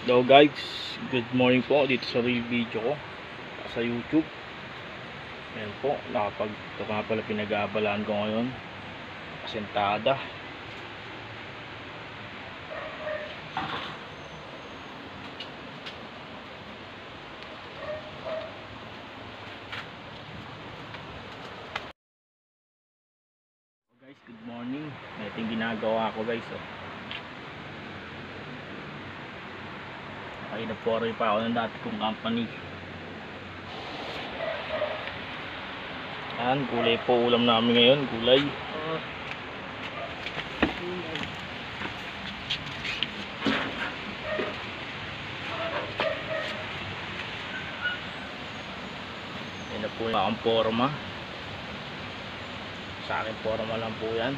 Hello guys, good morning po dito sa real video ko sa YouTube. Ayan po, ito nga pala pinag-aabalaan ko ngayon, asentada. Guys, good morning. Ito yung ginagawa ko guys. Nag-pore pa ako ng dati kong company. Yan, gulay po ulam namin ngayon, gulay. Yan na po yung akong forma. Sa akin forma lang po yan.